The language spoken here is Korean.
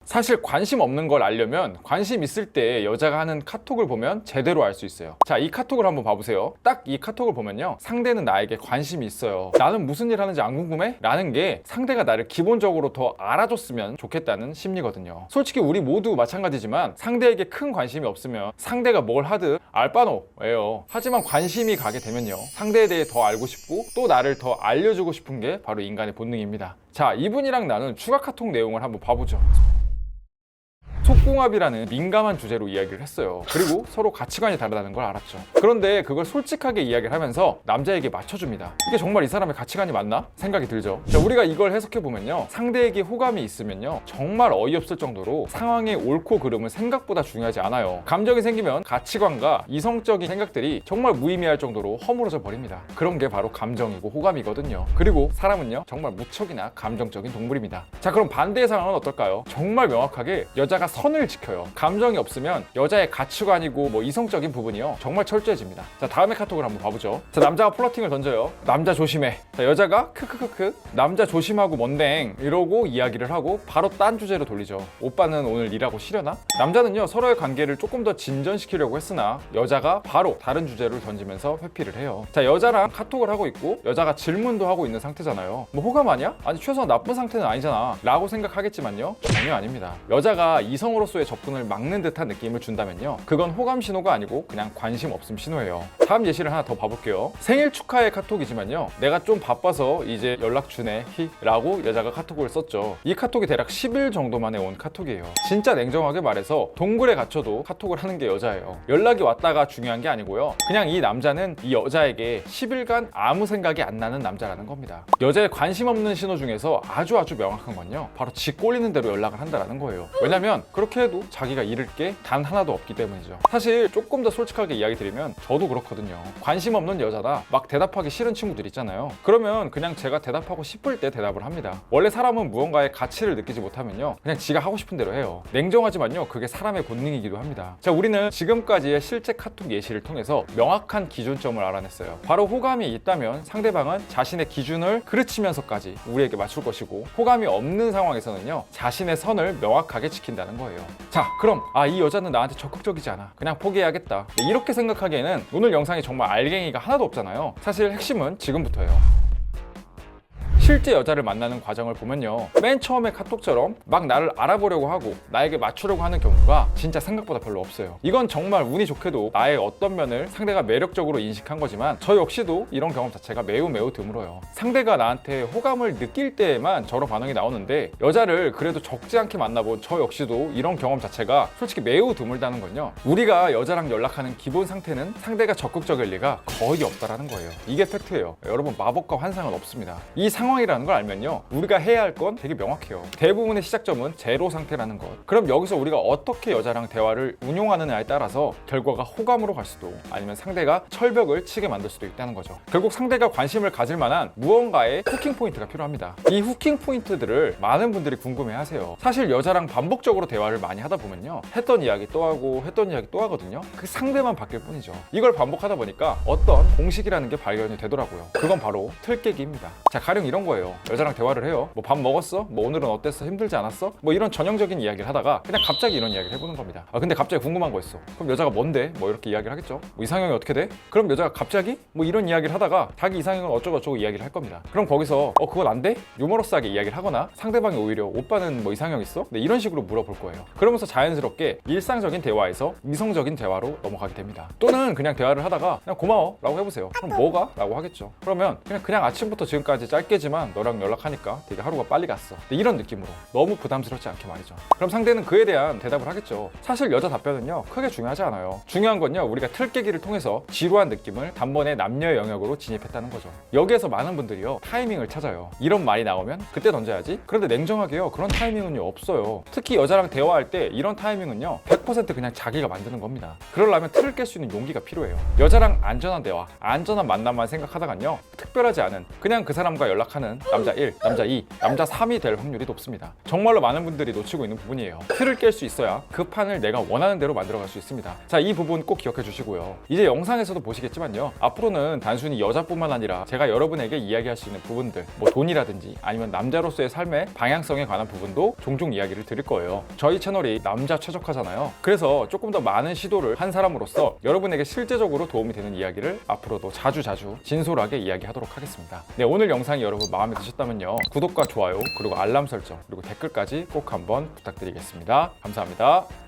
사실 관심 없는 걸 알려면 관심 있을 때 여자가 하는 카톡을 보면 제대로 알 수 있어요. 자, 이 카톡을 한번 봐보세요. 딱 이 카톡을 보면요, 상대는 나에게 관심이 있어요. 나는 무슨 일 하는지 안 궁금해? 라는 게 상대가 나를 기본적으로 더 알아줬으면 좋겠다는 심리거든요. 솔직히 우리 모두 마찬가지지만 상대에게 큰 관심이 없으면 상대가 뭘 하든 알바노예요. 하지만 관심이 가게 되면요, 상대에 대해 더 알고 싶고 또 나를 더 알려주고 싶은 게 바로 인간의 본능입니다. 자, 이분이랑 나눈 추가 카톡 내용을 한번 봐보죠. 속궁합이라는 민감한 주제로 이야기를 했어요. 그리고 서로 가치관이 다르다는 걸 알았죠. 그런데 그걸 솔직하게 이야기를 하면서 남자에게 맞춰줍니다. 이게 정말 이 사람의 가치관이 맞나? 생각이 들죠. 자, 우리가 이걸 해석해보면요, 상대에게 호감이 있으면요, 정말 어이없을 정도로 상황의 옳고 그름은 생각보다 중요하지 않아요. 감정이 생기면 가치관과 이성적인 생각들이 정말 무의미할 정도로 허물어져 버립니다. 그런 게 바로 감정이고 호감이거든요. 그리고 사람은요, 정말 무척이나 감정적인 동물입니다. 자, 그럼 반대의 상황은 어떨까요? 정말 명확하게 여자가 선을 지켜요. 감정이 없으면 여자의 가치관이고 뭐 이성적인 부분이요, 정말 철저해집니다. 자, 다음에 카톡을 한번 봐보죠. 자, 남자가 플러팅을 던져요. 남자 조심해. 자, 여자가 크크크크 남자 조심하고 뭔댕 이러고 이야기를 하고 바로 딴 주제로 돌리죠. 오빠는 오늘 일하고 쉬려나? 남자는요, 서로의 관계를 조금 더 진전시키려고 했으나 여자가 바로 다른 주제를 던지면서 회피를 해요. 자, 여자랑 카톡을 하고 있고 여자가 질문도 하고 있는 상태잖아요. 뭐 호감 아니야? 아니 최소한 나쁜 상태는 아니잖아 라고 생각하겠지만요, 전혀 아닙니다. 여자가 이성으로서의 접근을 막는 듯한 느낌을 준다면요, 그건 호감 신호가 아니고 그냥 관심 없음 신호예요. 다음 예시를 하나 더 봐볼게요. 생일 축하의 카톡이지만요, 내가 좀 바빠서 이제 연락 주네 히 라고 여자가 카톡을 썼죠. 이 카톡이 대략 10일 정도 만에 온 카톡이에요. 진짜 냉정하게 말해서 동굴에 갇혀도 카톡을 하는 게 여자예요. 연락이 왔다가 중요한 게 아니고요, 그냥 이 남자는 이 여자에게 10일간 아무 생각이 안 나는 남자라는 겁니다. 여자의 관심 없는 신호 중에서 아주 명확한 건요, 바로 지 꼴리는 대로 연락을 한다는 거예요. 왜냐면 그렇게 해도 자기가 잃을 게 단 하나도 없기 때문이죠. 사실 조금 더 솔직하게 이야기 드리면 저도 그렇거든요. 관심 없는 여자다 막 대답하기 싫은 친구들 있잖아요. 그러면 그냥 제가 대답하고 싶을 때 대답을 합니다. 원래 사람은 무언가의 가치를 느끼지 못하면요, 그냥 지가 하고 싶은 대로 해요. 냉정하지만요, 그게 사람의 본능이기도 합니다. 자, 우리는 지금까지의 실제 카톡 예시를 통해서 명확한 기준점을 알아냈어요. 바로 호감이 있다면 상대방은 자신의 기준을 그르치면서까지 우리에게 맞출 것이고, 호감이 없는 상황에서는요, 자신의 선을 명확하게 지킨다는 거예요. 자, 그럼 이 여자는 나한테 적극적이지 않아, 그냥 포기해야겠다, 이렇게 생각하기에는 오늘 영상이 정말 알갱이가 하나도 없잖아요. 사실 핵심은 지금부터예요. 실제 여자를 만나는 과정을 보면요, 맨 처음에 카톡처럼 막 나를 알아보려고 하고 나에게 맞추려고 하는 경우가 진짜 생각보다 별로 없어요. 이건 정말 운이 좋게도 나의 어떤 면을 상대가 매력적으로 인식한 거지만 저 역시도 이런 경험 자체가 매우 드물어요. 상대가 나한테 호감을 느낄 때에만 저런 반응이 나오는데 여자를 그래도 적지 않게 만나본 저 역시도 이런 경험 자체가 솔직히 매우 드물다는 건요, 우리가 여자랑 연락하는 기본 상태는 상대가 적극적일 리가 거의 없다라는 거예요. 이게 팩트예요. 여러분, 마법과 환상은 없습니다. 이 상황이라는 걸 알면요, 우리가 해야 할 건 되게 명확해요. 대부분의 시작점은 제로 상태라는 것. 그럼 여기서 우리가 어떻게 여자랑 대화를 운용하느냐에 따라서 결과가 호감으로 갈 수도, 아니면 상대가 철벽을 치게 만들 수도 있다는 거죠. 결국 상대가 관심을 가질 만한 무언가의 후킹 포인트가 필요합니다. 이 후킹 포인트들을 많은 분들이 궁금해하세요. 사실 여자랑 반복적으로 대화를 많이 하다 보면요, 했던 이야기 또 하고 했던 이야기 또 하거든요. 그 상대만 바뀔 뿐이죠. 이걸 반복하다 보니까 어떤 공식이라는 게 발견이 되더라고요. 그건 바로 틀깨기입니다. 자, 가령 이런 거예요. 여자랑 대화를 해요. 뭐 밥 먹었어? 뭐 오늘은 어땠어? 힘들지 않았어? 뭐 이런 전형적인 이야기를 하다가 그냥 갑자기 이런 이야기를 해보는 겁니다. 근데 갑자기 궁금한 거 있어. 그럼 여자가 뭔데? 뭐 이렇게 이야기를 하겠죠. 뭐 이상형이 어떻게 돼? 그럼 여자가 갑자기 뭐 이런 이야기를 하다가 자기 이상형은 어쩌고저쩌고 이야기를 할 겁니다. 그럼 거기서 그건 안 돼? 유머러스하게 이야기를 하거나 상대방이 오히려 오빠는 뭐 이상형 있어? 네, 이런 식으로 물어볼 거예요. 그러면서 자연스럽게 일상적인 대화에서 이성적인 대화로 넘어가게 됩니다. 또는 그냥 대화를 하다가 그냥 고마워 라고 해보세요. 그럼 뭐가? 라고 하겠죠. 그러면 그냥 아침부터 지금까지 짧게지만 너랑 연락하니까 되게 하루가 빨리 갔어, 네, 이런 느낌으로 너무 부담스럽지 않게 말이죠. 그럼 상대는 그에 대한 대답을 하겠죠. 사실 여자 답변은요, 크게 중요하지 않아요. 중요한 건요, 우리가 틀깨기를 통해서 지루한 느낌을 단번에 남녀의 영역으로 진입했다는 거죠. 여기에서 많은 분들이요, 타이밍을 찾아요. 이런 말이 나오면 그때 던져야지. 그런데 냉정하게요, 그런 타이밍은요 없어요. 특히 여자랑 대화할 때 이런 타이밍은요 100% 그냥 자기가 만드는 겁니다. 그러려면 틀을 깰 수 있는 용기가 필요해요. 여자랑 안전한 대화, 안전한 만남만 생각하다간요, 특별하지 않은 그냥 그 사람과 연락하는 남자는 남자 1, 남자 2, 남자 3이 될 확률이 높습니다. 정말로 많은 분들이 놓치고 있는 부분이에요. 틀을 깰 수 있어야 그 판을 내가 원하는 대로 만들어갈 수 있습니다. 자, 이 부분 꼭 기억해 주시고요. 이제 영상에서도 보시겠지만요. 앞으로는 단순히 여자뿐만 아니라 제가 여러분에게 이야기할 수 있는 부분들, 뭐 돈이라든지 아니면 남자로서의 삶의 방향성에 관한 부분도 종종 이야기를 드릴 거예요. 저희 채널이 남자 최적화잖아요. 그래서 조금 더 많은 시도를 한 사람으로서 여러분에게 실제적으로 도움이 되는 이야기를 앞으로도 자주 진솔하게 이야기하도록 하겠습니다. 네, 오늘 영상이 여러분 마음에 드셨다면요. 구독과 좋아요, 그리고 알람 설정, 그리고 댓글까지 꼭 한번 부탁드리겠습니다. 감사합니다.